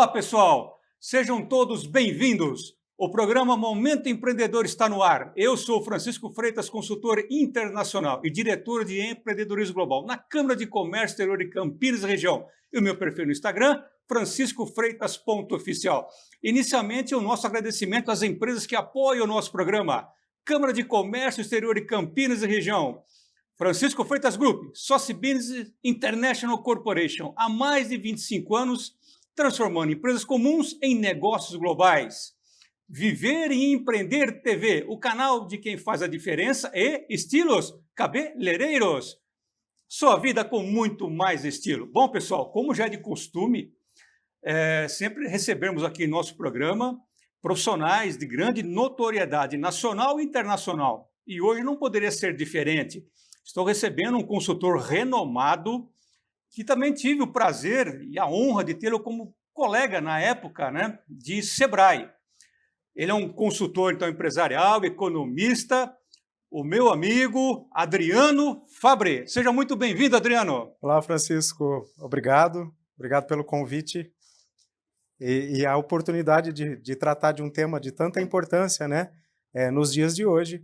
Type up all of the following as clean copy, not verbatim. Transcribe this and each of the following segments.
Olá, pessoal! Sejam todos bem-vindos! O programa Momento Empreendedor está no ar. Eu sou Francisco Freitas, consultor internacional e diretor de empreendedorismo global na Câmara de Comércio Exterior de Campinas e região. E o meu perfil no Instagram, franciscofreitas.oficial. Inicialmente, o nosso agradecimento às empresas que apoiam o nosso programa. Câmara de Comércio Exterior de Campinas e região. Francisco Freitas Group, Soci Business International Corporation, há mais de 25 anos, transformando empresas comuns em negócios globais. Viver e Empreender TV, o canal de quem faz a diferença, e estilos cabeleireiros. Sua vida com muito mais estilo. Bom, pessoal, como já é de costume, sempre recebemos aqui em nosso programa profissionais de grande notoriedade nacional e internacional. E hoje não poderia ser diferente. Estou recebendo um consultor renomado, que também tive o prazer e a honra de tê-lo como colega na época, né, de Sebrae. Ele é um consultor então, empresarial, economista, o meu amigo Adriano Fabre. Seja muito bem-vindo, Adriano. Olá, Francisco. Obrigado. Obrigado pelo convite e a oportunidade de tratar de um tema de tanta importância, né, nos dias de hoje,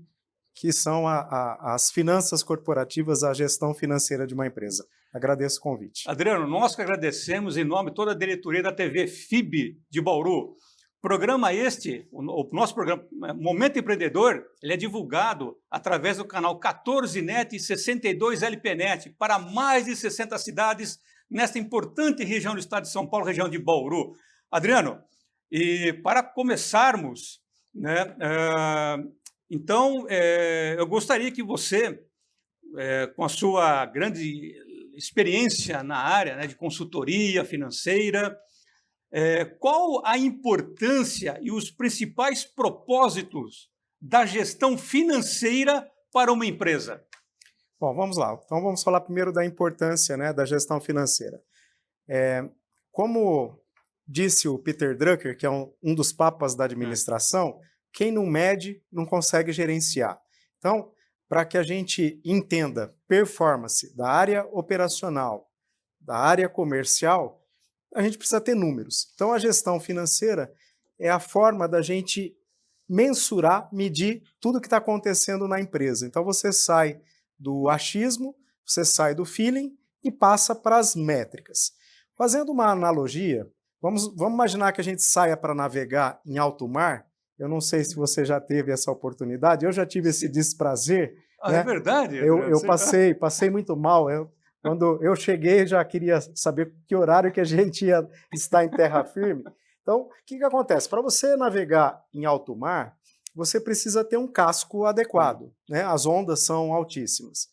que são as finanças corporativas, a gestão financeira de uma empresa. Agradeço o convite. Adriano, nós que agradecemos em nome de toda a diretoria da TV FIB de Bauru. Programa este, o nosso programa Momento Empreendedor, ele é divulgado através do canal 14net e 62LPnet para mais de 60 cidades nesta importante região do estado de São Paulo, região de Bauru. Adriano, e para começarmos, né, então, eu gostaria que você, com a sua grande experiência na área, né, de consultoria financeira, qual a importância e os principais propósitos da gestão financeira para uma empresa? Bom, vamos lá. Então, vamos falar primeiro da importância, né, da gestão financeira. Como disse o Peter Drucker, que é um dos papas da administração, quem não mede não consegue gerenciar. Então, para que a gente entenda performance da área operacional, da área comercial, a gente precisa ter números. Então, a gestão financeira é a forma da gente mensurar, medir tudo que está acontecendo na empresa. Então, você sai do achismo, você sai do feeling e passa para as métricas. Fazendo uma analogia, vamos imaginar que a gente saia para navegar em alto mar. Eu não sei se você já teve essa oportunidade, eu já tive esse desprazer. Né? É verdade? Eu passei muito mal. Quando eu cheguei, já queria saber que horário que a gente ia estar em terra firme. Então, o que acontece? Para você navegar em alto mar, você precisa ter um casco adequado, né? As ondas são altíssimas.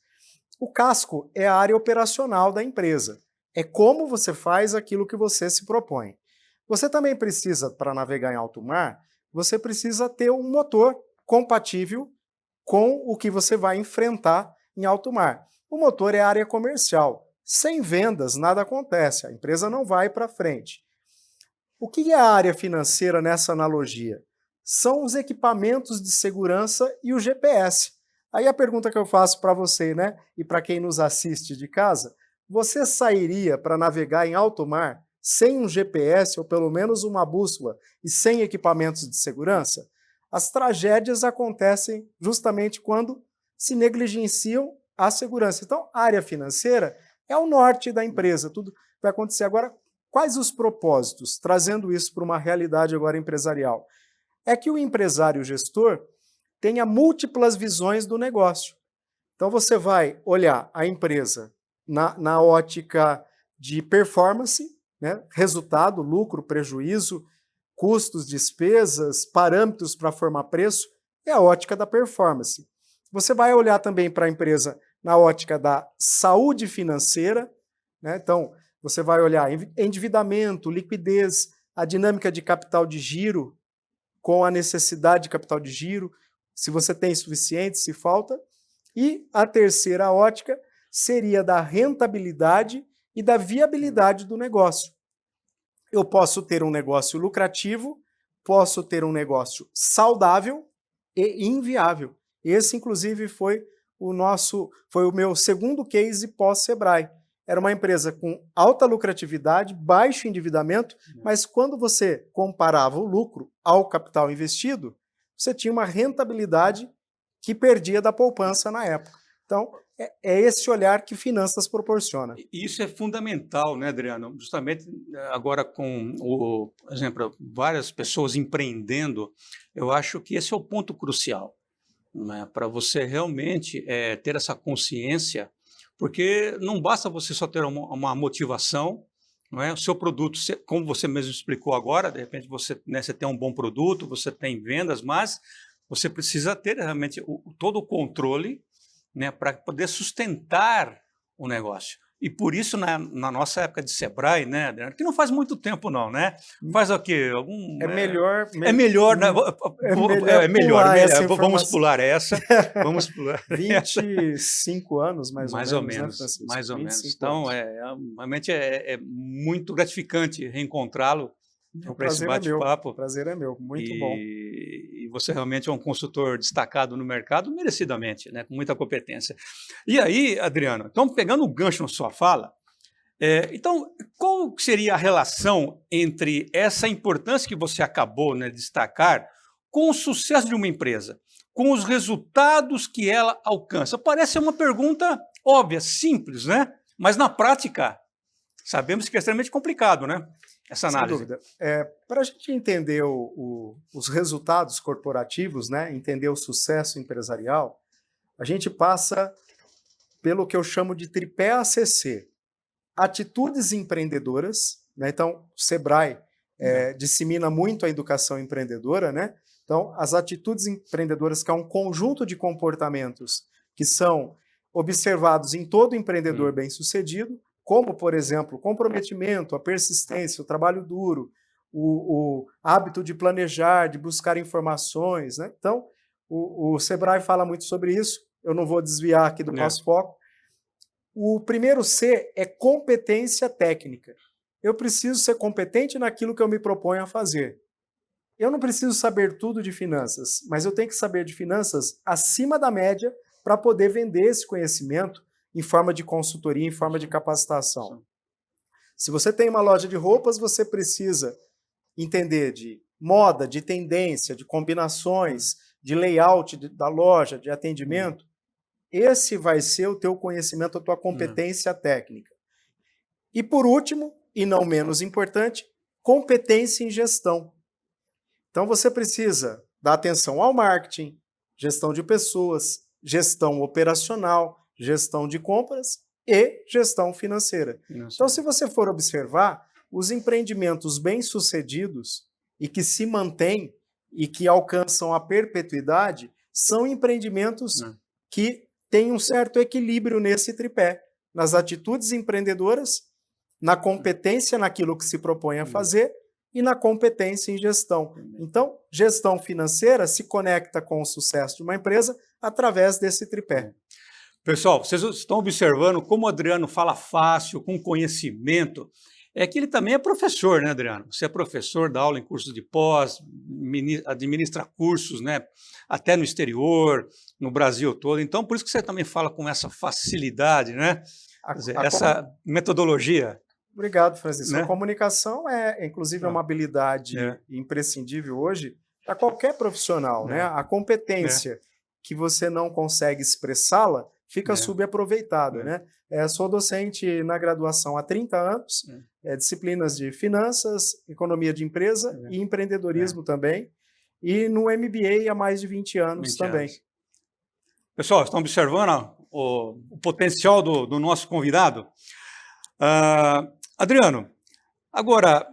O casco é a área operacional da empresa. É como você faz aquilo que você se propõe. Você também precisa, para navegar em alto mar, você precisa ter um motor compatível com o que você vai enfrentar em alto mar. O motor é a área comercial. Sem vendas, nada acontece, a empresa não vai para frente. O que é a área financeira nessa analogia? São os equipamentos de segurança e o GPS. Aí a pergunta que eu faço para você, né, e para quem nos assiste de casa, você sairia para navegar em alto mar sem um GPS ou pelo menos uma bússola e sem equipamentos de segurança? As tragédias acontecem justamente quando se negligenciam a segurança. Então, a área financeira é o norte da empresa, tudo vai acontecer. Agora, quais os propósitos? Trazendo isso para uma realidade agora empresarial. É que o empresário gestor tenha múltiplas visões do negócio. Então, você vai olhar a empresa na ótica de performance, né? Resultado, lucro, prejuízo, custos, despesas, parâmetros para formar preço, é a ótica da performance. Você vai olhar também para a empresa na ótica da saúde financeira, né? Então, você vai olhar endividamento, liquidez, a dinâmica de capital de giro, com a necessidade de capital de giro, se você tem suficiente, se falta. E a terceira ótica seria da rentabilidade e da viabilidade do negócio. Eu posso ter um negócio lucrativo, posso ter um negócio saudável e inviável. Esse, inclusive, foi o meu segundo case pós-Sebrae. era uma empresa com alta lucratividade, baixo endividamento, mas quando você comparava o lucro ao capital investido, você tinha uma rentabilidade que perdia da poupança na época. Então, é esse olhar que finanças proporciona. Isso é fundamental, né, Adriano? Justamente agora com, por exemplo, várias pessoas empreendendo, eu acho que esse é o ponto crucial, né, para você realmente ter essa consciência, porque não basta você só ter uma motivação, não é? O seu produto, como você mesmo explicou agora, de repente você, né, você tem um bom produto, você tem vendas, mas você precisa ter realmente todo o controle, né, para poder sustentar o negócio. E por isso, na nossa época de Sebrae, né, Adriano, que não faz muito tempo não, né? Faz o quê? É melhor... É melhor, né? É melhor essa vamos informação. pular essa. Vamos pular 25 anos, mais ou menos, né, Francisco? Mais ou menos. 25 Então, anos. realmente é muito gratificante reencontrá-lo para esse bate-papo. O prazer é meu, muito bom. E você realmente é um consultor destacado no mercado, merecidamente, né, com muita competência. E aí, Adriano, então pegando o gancho na sua fala, então qual seria a relação entre essa importância que você acabou, né, de destacar com o sucesso de uma empresa, com os resultados que ela alcança? Parece uma pergunta óbvia, simples, né? Mas na prática, sabemos que é extremamente complicado, né? Essa análise. Sem dúvida. Para a gente entender os resultados corporativos, né, entender o sucesso empresarial, a gente passa pelo que eu chamo de tripé ACC. Atitudes empreendedoras, né? Então, o Sebrae dissemina muito a educação empreendedora, né? Então, as atitudes empreendedoras, que é um conjunto de comportamentos que são observados em todo empreendedor bem-sucedido, como, por exemplo, o comprometimento, a persistência, o trabalho duro, o hábito de planejar, de buscar informações, né? Então, o Sebrae fala muito sobre isso, eu não vou desviar aqui do nosso foco. O primeiro C é competência técnica. Eu preciso ser competente naquilo que eu me proponho a fazer. Eu não preciso saber tudo de finanças, mas eu tenho que saber de finanças acima da média para poder vender esse conhecimento em forma de consultoria, em forma de capacitação. Se você tem uma loja de roupas, você precisa entender de moda, de tendência, de combinações, de layout da loja, de atendimento. Esse vai ser o teu conhecimento, a tua competência técnica. E por último, e não menos importante, competência em gestão. Então você precisa dar atenção ao marketing, gestão de pessoas, gestão operacional, gestão de compras e gestão financeira. Então, se você for observar, os empreendimentos bem-sucedidos e que se mantêm e que alcançam a perpetuidade são empreendimentos que têm um certo equilíbrio nesse tripé, nas atitudes empreendedoras, na competência naquilo que se propõe a fazer e na competência em gestão. Então, gestão financeira se conecta com o sucesso de uma empresa através desse tripé. Pessoal, vocês estão observando como o Adriano fala fácil, com conhecimento. É que ele também é professor, né, Adriano? Você é professor, dá aula em cursos de pós, administra cursos, né, até no exterior, no Brasil todo. Então, por isso que você também fala com essa facilidade, né? Quer dizer, essa metodologia. Obrigado, Francisco. Né? A comunicação inclusive, é uma habilidade imprescindível hoje para qualquer profissional. Né? A competência que você não consegue expressá-la fica subaproveitada. Né? Sou docente na graduação há 30 anos, disciplinas de finanças, economia de empresa e empreendedorismo também, e no MBA há mais de 20 anos também. Pessoal, estão observando o potencial do nosso convidado? Adriano, agora,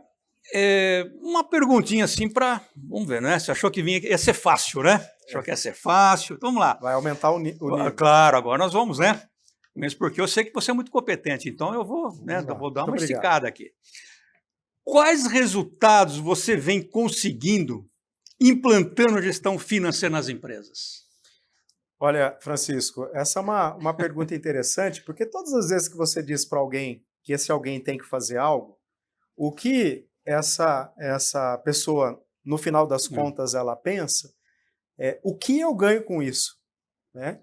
uma perguntinha assim para... Vamos ver, né? Você achou que ia ser fácil, né? Achou que ia ser fácil. Então, vamos lá. Vai aumentar o nível. Claro, agora nós vamos, né? Mesmo porque eu sei que você é muito competente, então eu vou, vou dar uma esticada aqui. Quais resultados você vem conseguindo implantando a gestão financeira nas empresas? Olha, Francisco, essa é uma pergunta interessante, porque todas as vezes que você diz para alguém que esse alguém tem que fazer algo, o que essa pessoa, no final das contas, ela pensa é o que eu ganho com isso? Né?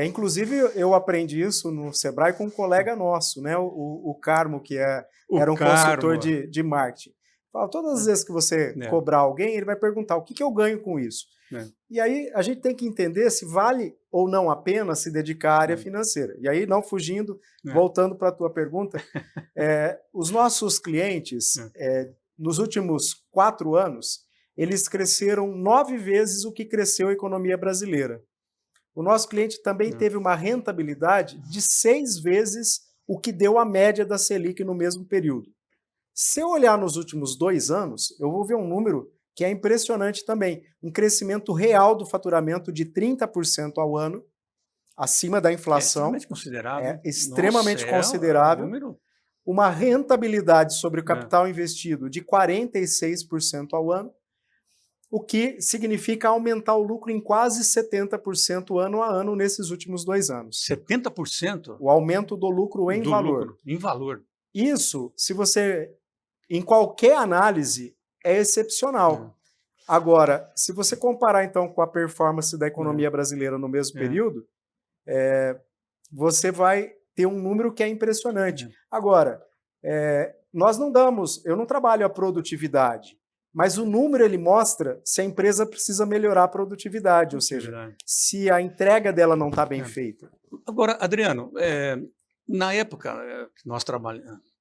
Inclusive, eu aprendi isso no Sebrae com um colega nosso, né? O Carmo, que era um consultor de marketing. Fala, todas as vezes que você cobrar alguém, ele vai perguntar o que eu ganho com isso. E aí a gente tem que entender se vale ou não a pena se dedicar à área financeira. E aí, não fugindo, voltando para a tua pergunta, os nossos clientes, nos últimos 4 anos, eles cresceram 9 vezes o que cresceu a economia brasileira. O nosso cliente também teve uma rentabilidade de 6 vezes o que deu a média da Selic no mesmo período. Se eu olhar nos últimos 2 anos, eu vou ver um número que é impressionante também, um crescimento real do faturamento de 30% ao ano, acima da inflação. É extremamente considerável. Extremamente considerável. Uma rentabilidade sobre o capital investido de 46% ao ano, o que significa aumentar o lucro em quase 70% ano a ano nesses últimos 2 anos. 70%? O aumento do lucro em valor. Lucro, em valor. Isso, se você, em qualquer análise, é excepcional. Agora, se você comparar então com a performance da economia brasileira no mesmo período, você vai ter um número que é impressionante. Agora, eu não trabalho a produtividade, mas o número ele mostra se a empresa precisa melhorar a produtividade, ou seja, se a entrega dela não está bem feita. Agora, Adriano, na época que nós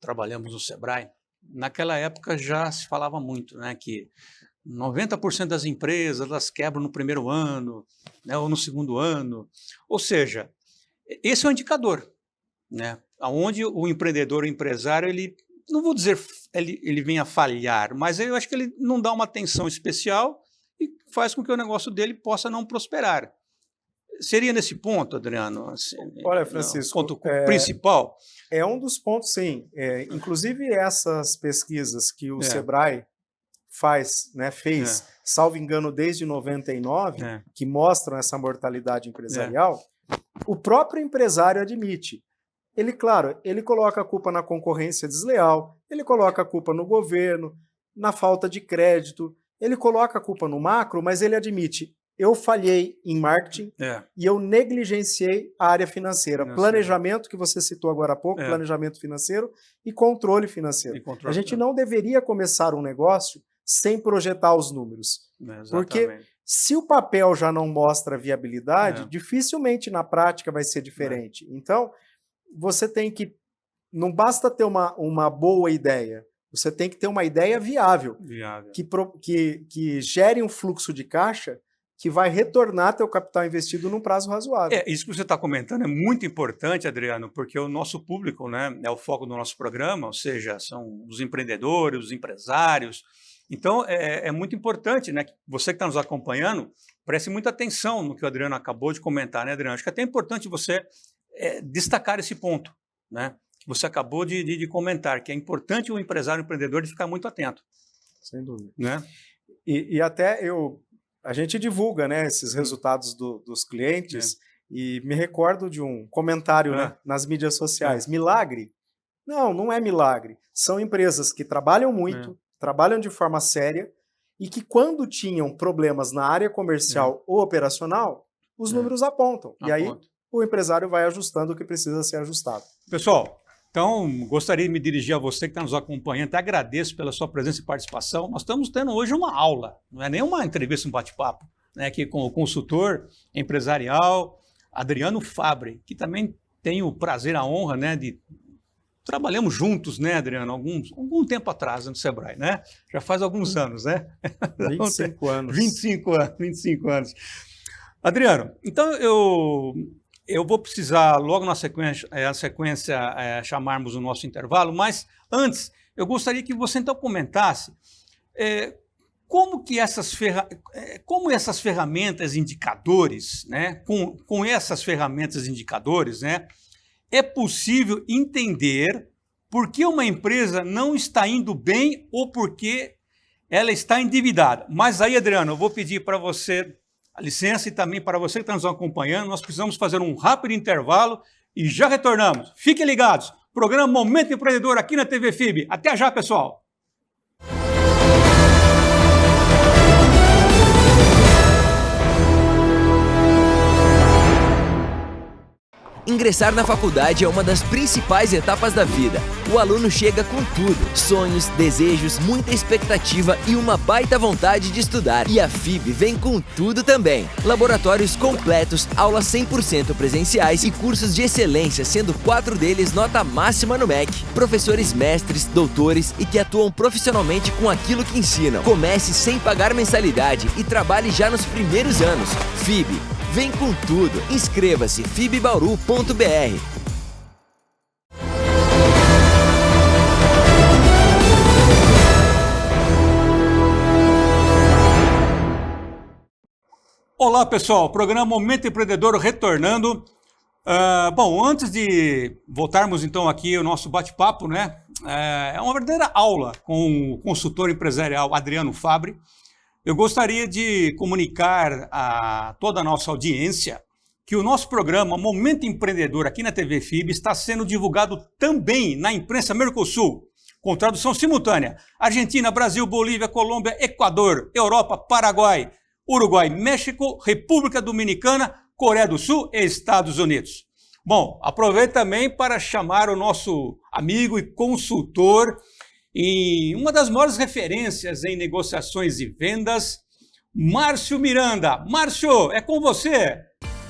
trabalhamos no Sebrae, naquela época já se falava muito, né, que 90% das empresas elas quebram no primeiro ano, né, ou no segundo ano. Ou seja, esse é um indicador, né, onde o empreendedor, o empresário, ele, não vou dizer ele venha falhar, mas eu acho que ele não dá uma atenção especial e faz com que o negócio dele possa não prosperar. Seria nesse ponto, Adriano? Assim, olha, Francisco, ponto principal? É um dos pontos, sim. Inclusive, essas pesquisas que o Sebrae fez, salvo engano, desde 99, que mostram essa mortalidade empresarial, o próprio empresário admite. Ele, claro, ele coloca a culpa na concorrência desleal, ele coloca a culpa no governo, na falta de crédito, ele coloca a culpa no macro, mas ele admite, eu falhei em marketing e eu negligenciei a área financeira. Planejamento, que você citou agora há pouco, planejamento financeiro e controle financeiro. A gente não deveria começar um negócio sem projetar os números. Porque se o papel já não mostra viabilidade, dificilmente na prática vai ser diferente. Então, você tem que... Não basta ter uma boa ideia, você tem que ter uma ideia viável. Que gere um fluxo de caixa que vai retornar teu capital investido num prazo razoável. Isso que você está comentando é muito importante, Adriano, porque o nosso público, né, é o foco do nosso programa, ou seja, são os empreendedores, os empresários. Então, é muito importante, né, que você que está nos acompanhando, preste muita atenção no que o Adriano acabou de comentar, né, Adriano? Acho que é até importante você destacar esse ponto, né, que você acabou de comentar, que é importante o empresário, o empreendedor, de ficar muito atento. Sem dúvida. Né? E até a gente divulga, né, esses resultados dos clientes e me recordo de um comentário né, nas mídias sociais. Milagre? Não é milagre. São empresas que trabalham muito, trabalham de forma séria e que quando tinham problemas na área comercial ou operacional, os números apontam. E aí o empresário vai ajustando o que precisa ser ajustado. Pessoal, então, gostaria de me dirigir a você que está nos acompanhando, até agradeço pela sua presença e participação. Nós estamos tendo hoje uma aula, não é nem uma entrevista, um bate-papo, né, aqui com o consultor empresarial Adriano Fabbri, que também tenho o prazer, a honra, né, de... Trabalhamos juntos, né, Adriano, algum tempo atrás no Sebrae, né? Já faz alguns anos, né? 25 anos. 25 anos. Adriano, então eu vou precisar, logo na sequência, chamarmos o nosso intervalo, mas antes, eu gostaria que você então comentasse como essas ferramentas indicadores, né, com essas ferramentas indicadores, né, é possível entender por que uma empresa não está indo bem ou porque ela está endividada. Mas aí, Adriano, eu vou pedir para você a licença e também para você que está nos acompanhando, nós precisamos fazer um rápido intervalo e já retornamos. Fiquem ligados. Programa Momento Empreendedor aqui na TV FIB. Até já, pessoal. Ingressar na faculdade é uma das principais etapas da vida. O aluno chega com tudo: sonhos, desejos, muita expectativa e uma baita vontade de estudar. E a FIB vem com tudo também. Laboratórios completos, aulas 100% presenciais e cursos de excelência, sendo 4 deles nota máxima no MEC. Professores mestres, doutores e que atuam profissionalmente com aquilo que ensinam. Comece sem pagar mensalidade e trabalhe já nos primeiros anos. FIB. Vem com tudo. Inscreva-se fibbauru.br. Olá, pessoal. Programa Momento Empreendedor retornando. Bom, antes de voltarmos então aqui ao nosso bate-papo, né? É uma verdadeira aula com o consultor empresarial Adriano Fabbri. Eu gostaria de comunicar a toda a nossa audiência que o nosso programa Momento Empreendedor aqui na TV FIB está sendo divulgado também na imprensa Mercosul, com tradução simultânea: Argentina, Brasil, Bolívia, Colômbia, Equador, Europa, Paraguai, Uruguai, México, República Dominicana, Coreia do Sul e Estados Unidos. Bom, aproveito também para chamar o nosso amigo e consultor e uma das maiores referências em negociações e vendas, Márcio Miranda. Márcio, é com você.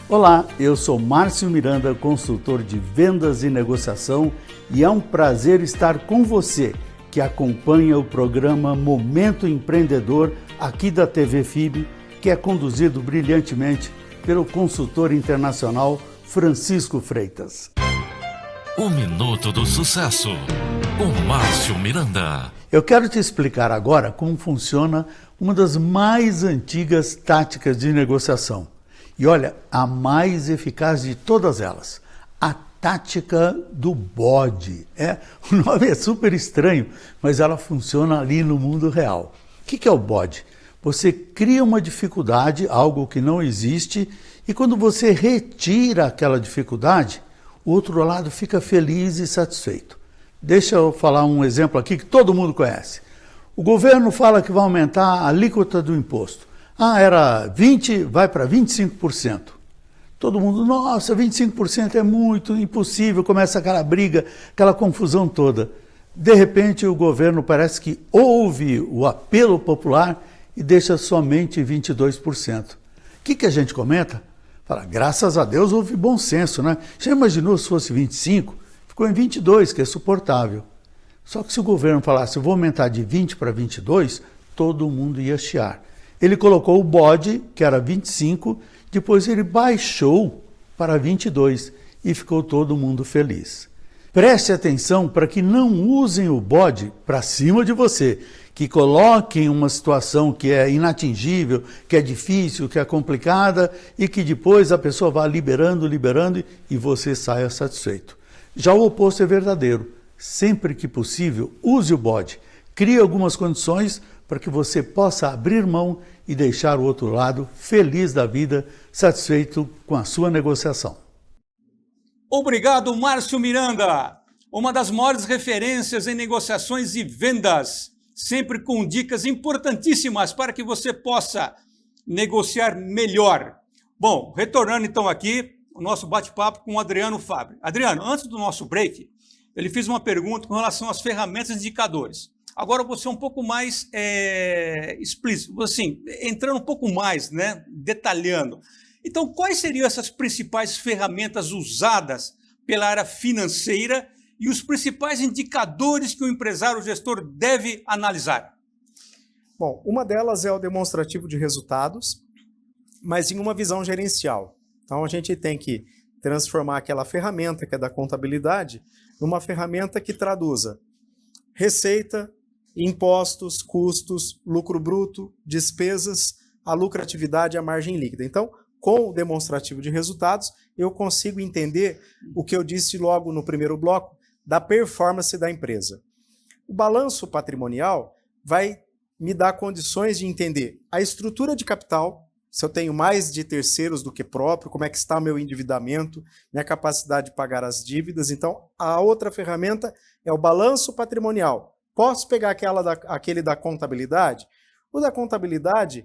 Olá, eu sou Márcio Miranda, consultor de vendas e negociação, e é um prazer estar com você que acompanha o programa Momento Empreendedor aqui da TV FIB, que é conduzido brilhantemente pelo consultor internacional Francisco Freitas. O Minuto do Sucesso, com Márcio Miranda. Eu quero te explicar agora como funciona uma das mais antigas táticas de negociação. E olha, a mais eficaz de todas elas, a tática do bode. O nome é super estranho, mas ela funciona ali no mundo real. O que é o bode? Você cria uma dificuldade, algo que não existe, e quando você retira aquela dificuldade, o outro lado fica feliz e satisfeito. Deixa eu falar um exemplo aqui que todo mundo conhece. O governo fala que vai aumentar a alíquota do imposto. Era 20%, vai para 25%. Todo mundo, nossa, 25% é muito, impossível, começa aquela briga, aquela confusão toda. De repente, o governo parece que ouve o apelo popular e deixa somente 22%. O que a gente comenta? Fala, graças a Deus houve bom senso, né? Já imaginou se fosse 25%? Ficou em 22%, que é suportável. Só que se o governo falasse, eu vou aumentar de 20% para 22%, todo mundo ia chiar. Ele colocou o bode, que era 25%, depois ele baixou para 22% e ficou todo mundo feliz. Preste atenção para que não usem o bode para cima de você, que coloquem uma situação que é inatingível, que é difícil, que é complicada e que depois a pessoa vá liberando e você saia satisfeito. Já o oposto é verdadeiro. Sempre que possível, use o bode. Crie algumas condições para que você possa abrir mão e deixar o outro lado feliz da vida, satisfeito com a sua negociação. Obrigado, Márcio Miranda. Uma das maiores referências em negociações e vendas, sempre com dicas importantíssimas para que você possa negociar melhor. Bom, retornando então aqui, o nosso bate-papo com o Adriano Fabbri. Adriano, antes do nosso break, ele fez uma pergunta com relação às ferramentas e indicadores. Agora eu vou ser um pouco mais explícito, assim, entrando um pouco mais, né, detalhando. Então, quais seriam essas principais ferramentas usadas pela área financeira e os principais indicadores que o empresário ou gestor deve analisar? Bom, uma delas é o demonstrativo de resultados, mas em uma visão gerencial. Então, a gente tem que transformar aquela ferramenta que é da contabilidade numa ferramenta que traduza receita, impostos, custos, lucro bruto, despesas, a lucratividade e a margem líquida. Então, com o demonstrativo de resultados, eu consigo entender o que eu disse logo no primeiro bloco da performance da empresa. O balanço patrimonial vai me dar condições de entender a estrutura de capital, se eu tenho mais de terceiros do que próprio, como é que está meu endividamento, minha capacidade de pagar as dívidas. Então, a outra ferramenta é o balanço patrimonial. Posso pegar aquele da contabilidade? O da contabilidade,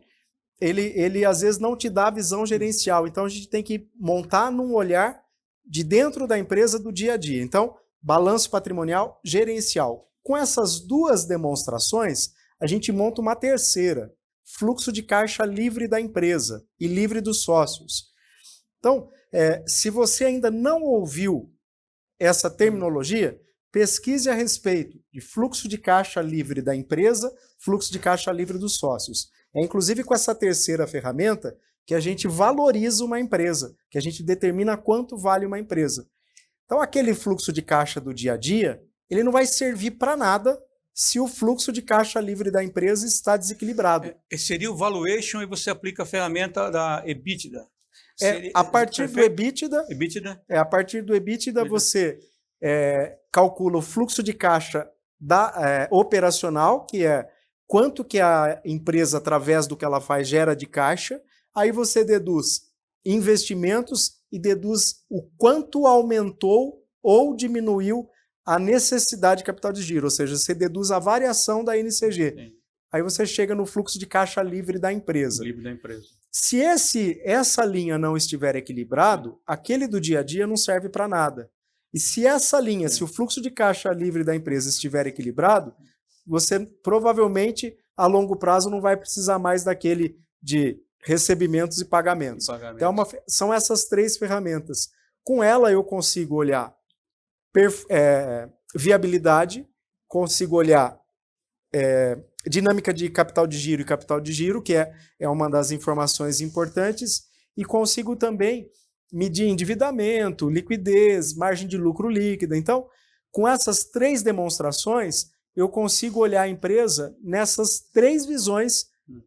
ele às vezes não te dá a visão gerencial. Então, a gente tem que montar num olhar de dentro da empresa do dia a dia. Então, balanço patrimonial gerencial. Com essas duas demonstrações, a gente monta uma terceira, fluxo de caixa livre da empresa e livre dos sócios. Então, se você ainda não ouviu essa terminologia, pesquise a respeito de fluxo de caixa livre da empresa, fluxo de caixa livre dos sócios. É inclusive com essa terceira ferramenta que a gente valoriza uma empresa, que a gente determina quanto vale uma empresa. Então, aquele fluxo de caixa do dia a dia, ele não vai servir para nada se o fluxo de caixa livre da empresa está desequilibrado. Seria o valuation e você aplica a ferramenta da EBITDA. A partir do EBITDA, a partir do EBITDA você calcula o fluxo de caixa operacional, que é quanto que a empresa, através do que ela faz, gera de caixa. Aí você deduz investimentos e deduz o quanto aumentou ou diminuiu a necessidade de capital de giro, ou seja, você deduz a variação da NCG. Sim. Aí você chega no fluxo de caixa livre da empresa. Livre da empresa. Se essa linha não estiver equilibrado, aquele do dia a dia não serve para nada. E se essa linha, se o fluxo de caixa livre da empresa estiver equilibrado, você provavelmente, a longo prazo, não vai precisar mais daquele de recebimentos e pagamentos. Então, são essas três ferramentas. Com ela, eu consigo olhar viabilidade, consigo olhar dinâmica de capital de giro e capital de giro, que é uma das informações importantes, e consigo também medir endividamento, liquidez, margem de lucro líquida. Então, com essas três demonstrações, eu consigo olhar a empresa nessas três visões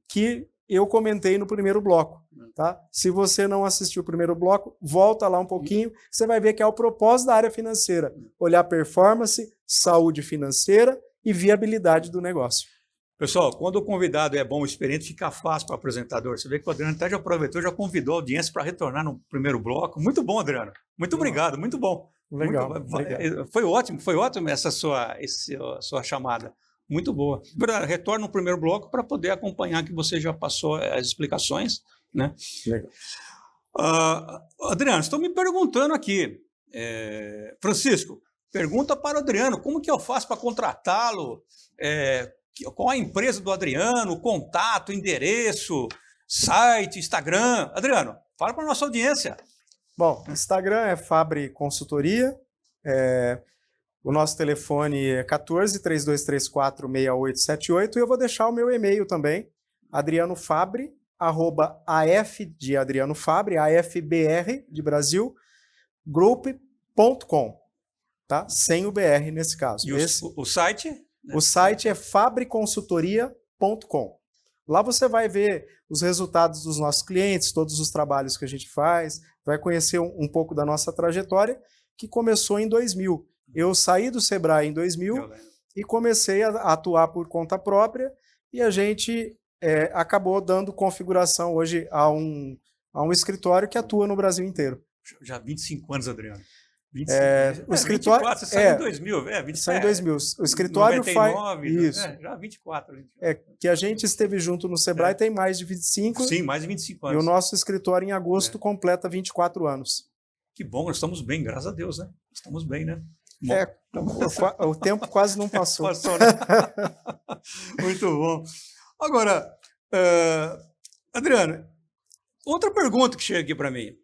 que eu comentei no primeiro bloco. Tá? Se você não assistiu o primeiro bloco, volta lá um pouquinho, você vai ver que é o propósito da área financeira, olhar performance, saúde financeira e viabilidade do negócio. Pessoal, quando o convidado é bom, experiente, fica fácil para o apresentador. Você vê que o Adriano até já aproveitou, já convidou a audiência para retornar no primeiro bloco. Muito bom, Adriano. Muito obrigado, muito bom. Legal. Foi ótimo essa sua chamada. Muito boa. Retorna no primeiro bloco para poder acompanhar que você já passou as explicações. Né? Legal. Adriano, estou me perguntando aqui. Francisco, pergunta para o Adriano, como que eu faço para contratá-lo? Qual a empresa do Adriano? Contato, endereço, site, Instagram? Adriano, fala para a nossa audiência. Bom, Instagram é Fabri Consultoria, o nosso telefone é 14-3234-6878 e eu vou deixar o meu e-mail também, adrianofabre@af de Adriano Fabre, afbr de Brasil, group.com, tá? Sem o BR nesse caso. E o site? O site é fabreconsultoria.com. Lá você vai ver os resultados dos nossos clientes, todos os trabalhos que a gente faz, vai conhecer um pouco da nossa trajetória, que começou em 2000. Eu saí do Sebrae em 2000 e comecei a atuar por conta própria e a gente acabou dando configuração hoje a um escritório que atua no Brasil inteiro. Já há 25 anos, Adriano. 25, o escritório 24, você saiu em 2000, 27, saiu em 2000. O escritório 99, faz isso. Já 24. Que a gente esteve junto no Sebrae tem mais de 25. Sim, mais de 25 anos. E o nosso escritório em agosto completa 24 anos. Que bom, nós estamos bem, graças a Deus, né? Estamos bem, né? O tempo quase não passou. Passou, né? Muito bom. Agora, Adriano, outra pergunta que chega aqui para mim.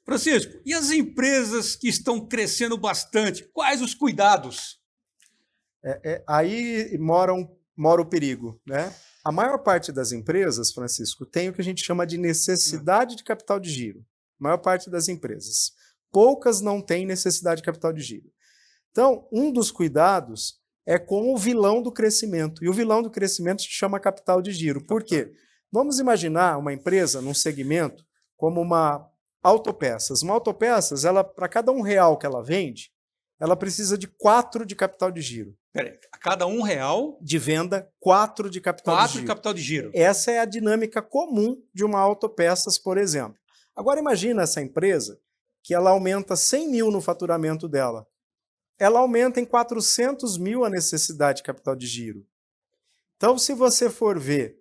Francisco, e as empresas que estão crescendo bastante, quais os cuidados? Aí mora o perigo, né? A maior parte das empresas, Francisco, tem o que a gente chama de necessidade de capital de giro. A maior parte das empresas. Poucas não têm necessidade de capital de giro. Então, um dos cuidados é com o vilão do crescimento. E o vilão do crescimento se chama capital de giro. Por quê? Vamos imaginar uma empresa num segmento como uma autopeças. Uma autopeças, para cada R$1 que ela vende, ela precisa de 4 de capital de giro. Peraí, a cada R$1 de venda, 4 de capital de giro. 4 de capital de giro. Essa é a dinâmica comum de uma autopeças, por exemplo. Agora imagina essa empresa que ela aumenta 100 mil no faturamento dela. Ela aumenta em 400 mil a necessidade de capital de giro. Então, se você for ver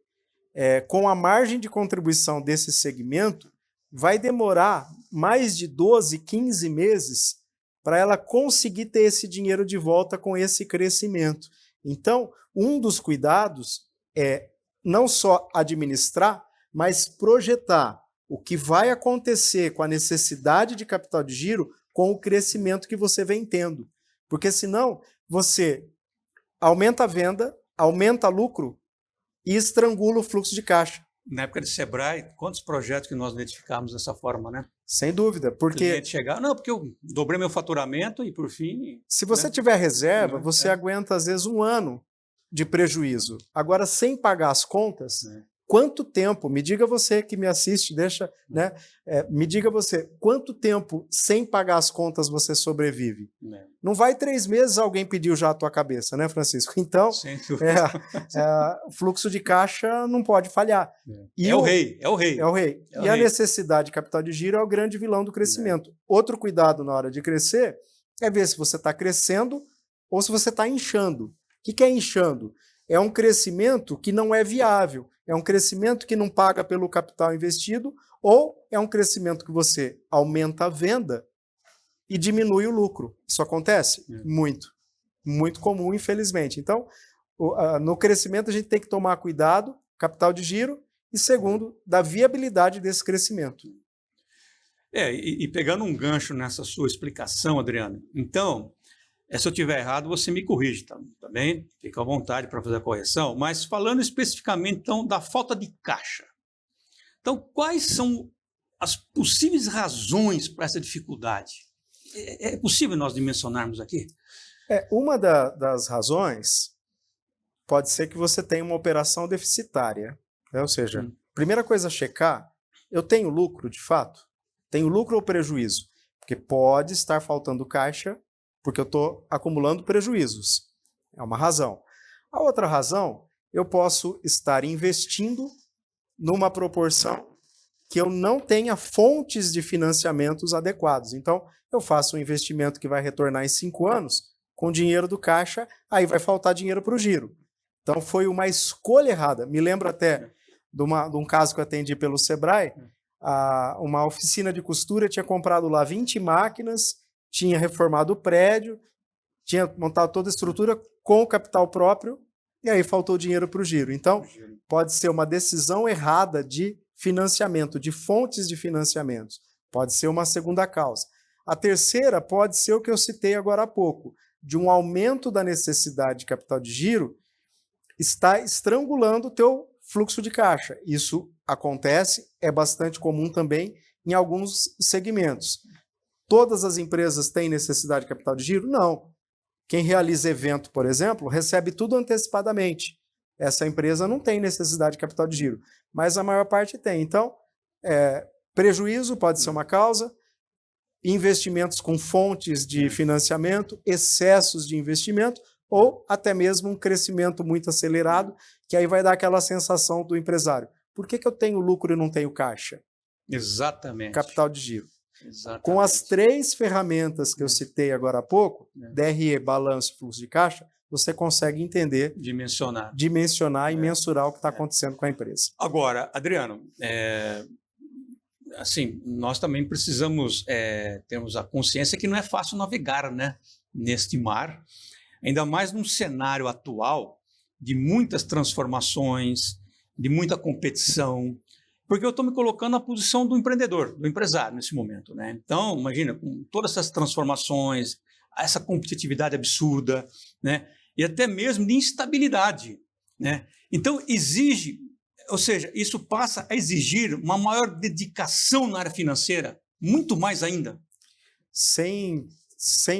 com a margem de contribuição desse segmento, vai demorar mais de 12, 15 meses para ela conseguir ter esse dinheiro de volta com esse crescimento. Então, um dos cuidados é não só administrar, mas projetar o que vai acontecer com a necessidade de capital de giro com o crescimento que você vem tendo. Porque senão você aumenta a venda, aumenta lucro e estrangula o fluxo de caixa. Na época de Sebrae, quantos projetos que nós identificamos dessa forma, né? Sem dúvida, O porque cliente chegar, não, porque eu dobrei meu faturamento e por fim... se você né? tiver reserva, Né? você É. aguenta às vezes um ano de prejuízo. Agora, sem pagar as contas, É. quanto tempo, me diga você que me assiste, né? Me diga você, quanto tempo sem pagar as contas você sobrevive? Né? Não vai 3 meses alguém pediu já a tua cabeça, né, Francisco? Então, Sem dúvida. o fluxo de caixa não pode falhar. E É o rei, é o rei. É o rei. É o E a rei. necessidade de capital de giro é o grande vilão do crescimento. Outro cuidado na hora de crescer é ver se você está crescendo ou se você está inchando. O que é inchando? É um crescimento que não é viável, é um crescimento que não paga pelo capital investido, ou é um crescimento que você aumenta a venda e diminui o lucro. Isso acontece? Muito. Muito comum, infelizmente. Então, no crescimento a gente tem que tomar cuidado, capital de giro, e segundo, da viabilidade desse crescimento. E pegando um gancho nessa sua explicação, Adriano, então, se eu estiver errado, você me corrige, tá bem? Fica à vontade para fazer a correção, mas falando especificamente, então, da falta de caixa. Então, quais são as possíveis razões para essa dificuldade? É possível nós dimensionarmos aqui? Uma das razões pode ser que você tenha uma operação deficitária, né? Ou seja, primeira coisa a checar, eu tenho lucro de fato? Tenho lucro ou prejuízo? Porque pode estar faltando caixa porque eu estou acumulando prejuízos. É uma razão. A outra razão, eu posso estar investindo numa proporção que eu não tenha fontes de financiamentos adequados. Então, eu faço um investimento que vai retornar em 5 anos, com dinheiro do caixa, aí vai faltar dinheiro para o giro. Então, foi uma escolha errada. Me lembro até de um caso que eu atendi pelo Sebrae, uma oficina de costura tinha comprado lá 20 máquinas, tinha reformado o prédio, tinha montado toda a estrutura com o capital próprio, e aí faltou dinheiro para o giro. Então, pode ser uma decisão errada de financiamento, de fontes de financiamentos. Pode ser uma segunda causa. A terceira pode ser o que eu citei agora há pouco, de um aumento da necessidade de capital de giro, está estrangulando o teu fluxo de caixa. Isso acontece, é bastante comum também em alguns segmentos. Todas as empresas têm necessidade de capital de giro? Não. Quem realiza evento, por exemplo, recebe tudo antecipadamente. Essa empresa não tem necessidade de capital de giro, mas a maior parte tem. Então, prejuízo pode ser uma causa, investimentos com fontes de financiamento, excessos de investimento, ou até mesmo um crescimento muito acelerado, que aí vai dar aquela sensação do empresário. Por que eu tenho lucro e não tenho caixa? Exatamente. Capital de giro. Exatamente. Com as 3 ferramentas que eu citei agora há pouco, DRE, balanço e fluxo de caixa, você consegue entender, dimensionar e mensurar o que está acontecendo com a empresa. Agora, Adriano, assim, nós também precisamos termos a consciência que não é fácil navegar, né, neste mar, ainda mais num cenário atual de muitas transformações, de muita competição, porque eu estou me colocando na posição do empreendedor, do empresário nesse momento, né? Então, imagina, com todas essas transformações, essa competitividade absurda, né? E até mesmo de instabilidade, né? Então, exige, ou seja, isso passa a exigir uma maior dedicação na área financeira, muito mais ainda. Sem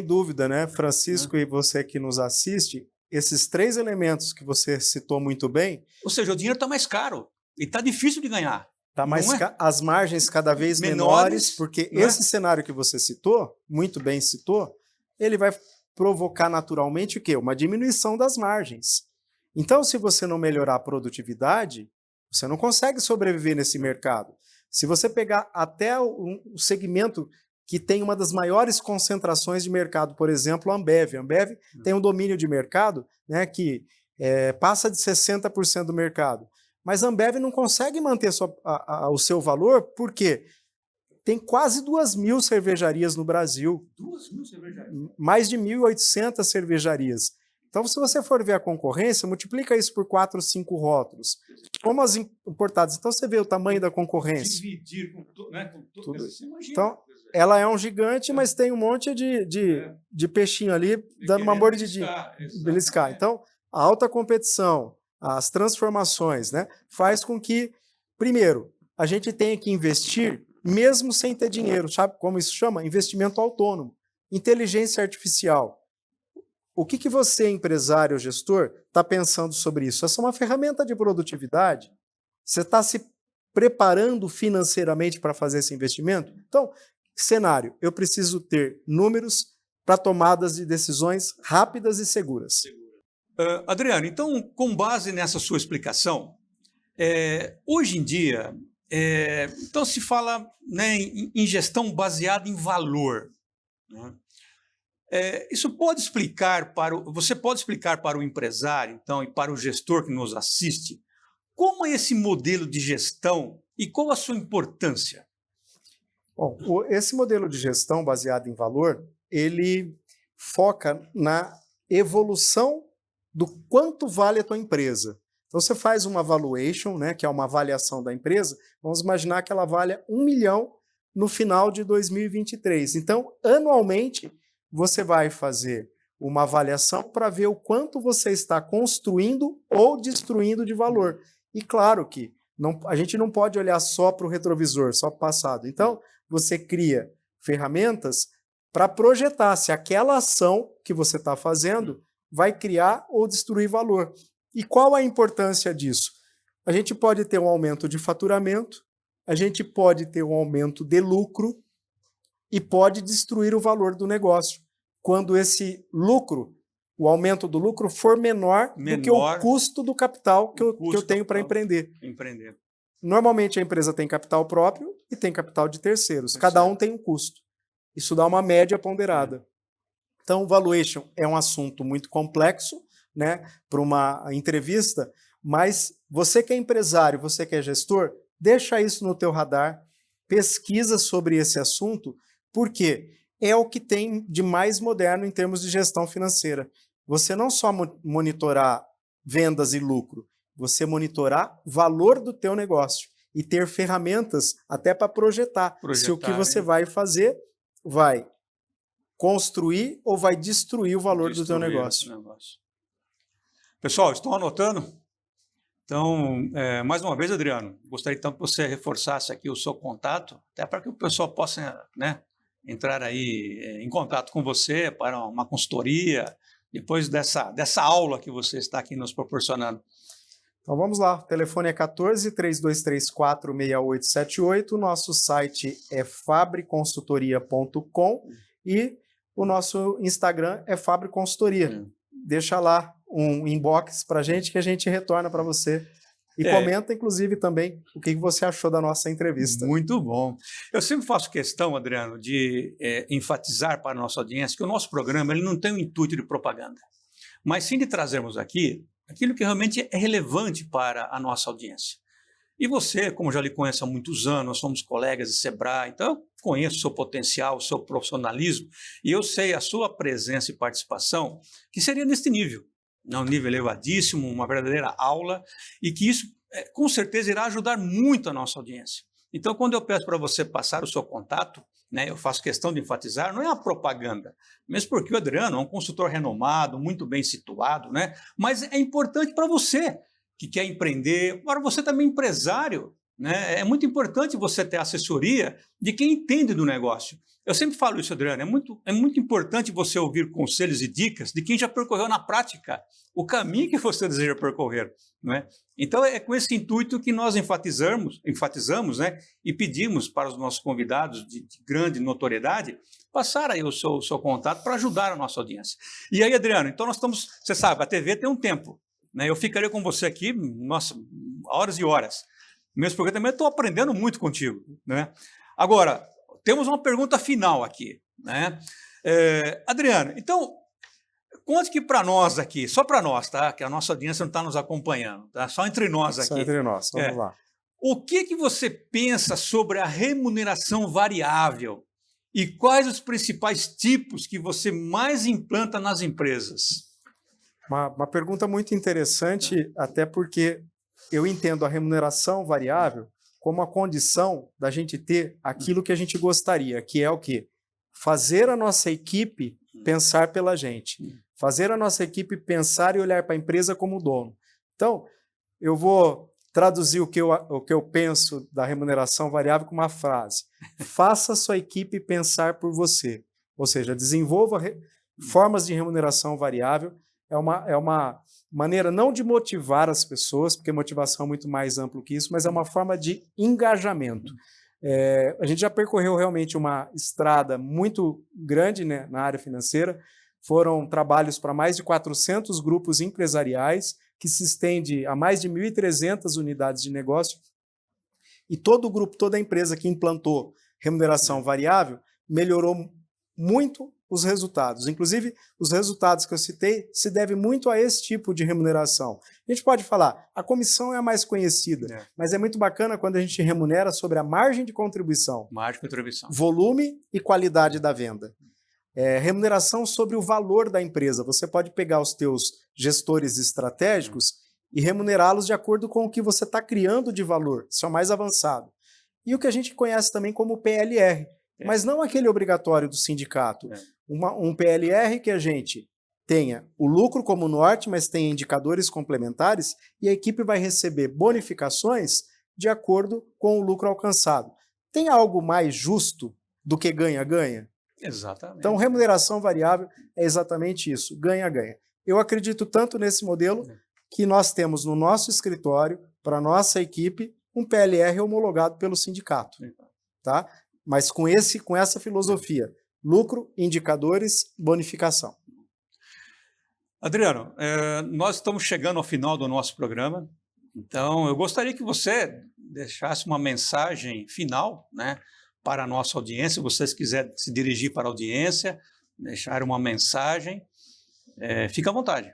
dúvida, né, Francisco, e você que nos assiste, esses 3 elementos que você citou muito bem... Ou seja, o dinheiro está mais caro e está difícil de ganhar. Tá mais as margens cada vez menores, porque esse cenário que você citou, muito bem citou, ele vai provocar naturalmente o quê? Uma diminuição das margens. Então, se você não melhorar a produtividade, você não consegue sobreviver nesse mercado. Se você pegar até o segmento que tem uma das maiores concentrações de mercado, por exemplo, a Ambev. A Ambev tem um domínio de mercado, né, que passa de 60% do mercado. Mas a Ambev não consegue manter o seu valor, por quê? tem quase 2.000 cervejarias no Brasil. 2.000 cervejarias? Mais de 1.800 cervejarias. Então, se você for ver a concorrência, multiplica isso por 4 ou 5 rótulos. Como as importadas. Então, você vê o tamanho da concorrência. Dividir com tudo. Você imagina. Então, ela é um gigante, mas tem um monte de peixinho ali, dando uma mordidinha. Beliscar. Então, a alta competição, as transformações, né, faz com que, primeiro, a gente tenha que investir mesmo sem ter dinheiro. Sabe como isso chama? Investimento autônomo. Inteligência artificial. O que você, empresário ou gestor, está pensando sobre isso? Essa é uma ferramenta de produtividade? Você está se preparando financeiramente para fazer esse investimento? Então, cenário, eu preciso ter números para tomadas de decisões rápidas e seguras. Adriano, então, com base nessa sua explicação, hoje em dia, então se fala, né, em gestão baseada em valor, né? Isso pode explicar você pode explicar para o empresário, então, e para o gestor que nos assiste, como é esse modelo de gestão e qual a sua importância? Bom, esse modelo de gestão baseado em valor, ele foca na evolução do quanto vale a tua empresa. Então, você faz uma valuation, né, que é uma avaliação da empresa, vamos imaginar que ela valha 1 milhão no final de 2023. Então, anualmente, você vai fazer uma avaliação para ver o quanto você está construindo ou destruindo de valor. E claro que a gente não pode olhar só para o retrovisor, só para o passado. Então, você cria ferramentas para projetar se aquela ação que você está fazendo vai criar ou destruir valor. E qual a importância disso? A gente pode ter um aumento de faturamento, a gente pode ter um aumento de lucro e pode destruir o valor do negócio, quando esse lucro, o aumento do lucro, for menor do que o custo do capital que eu tenho para empreender. Normalmente a empresa tem capital próprio e tem capital de terceiros. Cada um tem um custo. Isso dá uma média ponderada. Então, o valuation é um assunto muito complexo, né, para uma entrevista, mas você que é empresário, você que é gestor, deixa isso no teu radar, pesquisa sobre esse assunto, porque é o que tem de mais moderno em termos de gestão financeira. Você não só monitorar vendas e lucro, você monitorar valor do teu negócio e ter ferramentas até para projetar se o que você vai fazer vai construir ou vai destruir o valor do teu negócio. Pessoal, estão anotando? Então, mais uma vez, Adriano, gostaria então que você reforçasse aqui o seu contato, até para que o pessoal possa, né, entrar aí em contato com você para uma consultoria, depois dessa aula que você está aqui nos proporcionando. Então vamos lá, o telefone é 14-3234-6878, o nosso site é fabriconsultoria.com e o nosso Instagram é Fabre Consultoria. Deixa lá um inbox para a gente que a gente retorna para você. E comenta, inclusive, também o que você achou da nossa entrevista. Muito bom. Eu sempre faço questão, Adriano, de enfatizar para a nossa audiência que o nosso programa ele não tem o intuito de propaganda, mas sim de trazermos aqui aquilo que realmente é relevante para a nossa audiência. E você, como já lhe conheço há muitos anos, nós somos colegas de Sebrae, então eu conheço o seu potencial, o seu profissionalismo, e eu sei a sua presença e participação, que seria neste nível. Um nível elevadíssimo, uma verdadeira aula, e que isso, com certeza, irá ajudar muito a nossa audiência. Então, quando eu peço para você passar o seu contato, né, eu faço questão de enfatizar, não é a propaganda, mesmo porque o Adriano é um consultor renomado, muito bem situado, né, mas é importante para você que quer empreender, para você também empresário, né, é muito importante você ter assessoria de quem entende do negócio. Eu sempre falo isso, Adriano, é muito importante você ouvir conselhos e dicas de quem já percorreu na prática o caminho que você deseja percorrer, não é? Então, é com esse intuito que nós enfatizamos, né, e pedimos para os nossos convidados de grande notoriedade passar aí o seu contato para ajudar a nossa audiência. E aí, Adriano, então nós estamos, você sabe, a TV tem um tempo, né? Eu ficaria com você aqui, nossa, horas e horas, mesmo porque eu também estou aprendendo muito contigo, né? Agora, temos uma pergunta final aqui, né? Adriano, então, conte que para nós aqui, só para nós, tá? Que a nossa audiência não está nos acompanhando, tá? Só entre nós aqui. Só entre nós, vamos lá. O que você pensa sobre a remuneração variável e quais os principais tipos que você mais implanta nas empresas? Uma pergunta muito interessante, até porque eu entendo a remuneração variável como a condição da gente ter aquilo que a gente gostaria, que é o quê? Fazer a nossa equipe pensar pela gente. Fazer a nossa equipe pensar e olhar para a empresa como dono. Então, eu vou traduzir o que eu penso da remuneração variável com uma frase. Faça a sua equipe pensar por você. Ou seja, desenvolva formas de remuneração variável. É uma maneira não de motivar as pessoas, porque motivação é muito mais amplo que isso, mas é uma forma de engajamento. A gente já percorreu realmente uma estrada muito grande, né, na área financeira. Foram trabalhos para mais de 400 grupos empresariais, que se estende a mais de 1.300 unidades de negócio. E todo o grupo, toda a empresa que implantou remuneração variável melhorou muito os resultados. Inclusive, os resultados que eu citei se devem muito a esse tipo de remuneração. A gente pode falar, a comissão é a mais conhecida, mas é muito bacana quando a gente remunera sobre a margem de contribuição. Margem de contribuição. Volume e qualidade da venda. Remuneração sobre o valor da empresa. Você pode pegar os teus gestores estratégicos e remunerá-los de acordo com o que você está criando de valor. Isso é o mais avançado. E o que a gente conhece também como PLR, mas não aquele obrigatório do sindicato. Um PLR que a gente tenha o lucro como norte, mas tenha indicadores complementares e a equipe vai receber bonificações de acordo com o lucro alcançado. Tem algo mais justo do que ganha-ganha? Exatamente. Então, remuneração variável é exatamente isso, ganha-ganha. Eu acredito tanto nesse modelo que nós temos no nosso escritório, para a nossa equipe, um PLR homologado pelo sindicato. Tá? Mas com essa filosofia, lucro, indicadores, bonificação. Adriano, nós estamos chegando ao final do nosso programa, então eu gostaria que você deixasse uma mensagem final, né, para a nossa audiência. Se vocês quiserem se dirigir para a audiência, deixar uma mensagem, fica à vontade.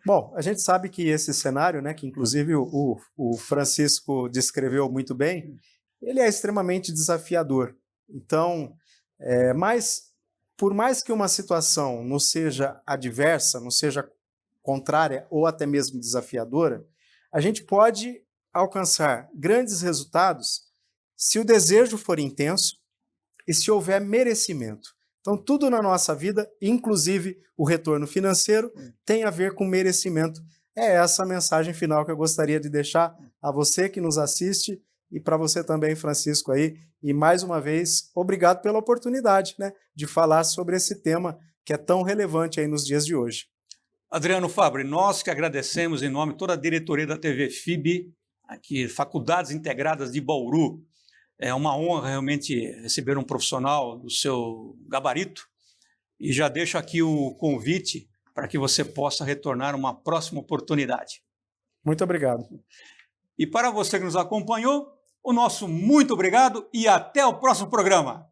Bom, a gente sabe que esse cenário, né, que inclusive o Francisco descreveu muito bem, ele é extremamente desafiador. Então, mas por mais que uma situação não seja adversa, não seja contrária ou até mesmo desafiadora, a gente pode alcançar grandes resultados se o desejo for intenso e se houver merecimento. Então, tudo na nossa vida, inclusive o retorno financeiro, tem a ver com merecimento. É essa a mensagem final que eu gostaria de deixar a você que nos assiste e para você também, Francisco, aí. E mais uma vez, obrigado pela oportunidade, né, de falar sobre esse tema que é tão relevante aí nos dias de hoje. Adriano Fabbri, nós que agradecemos em nome de toda a diretoria da TV FIB, aqui, Faculdades Integradas de Bauru. É uma honra realmente receber um profissional do seu gabarito e já deixo aqui o convite para que você possa retornar uma próxima oportunidade. Muito obrigado. E para você que nos acompanhou, o nosso muito obrigado e até o próximo programa.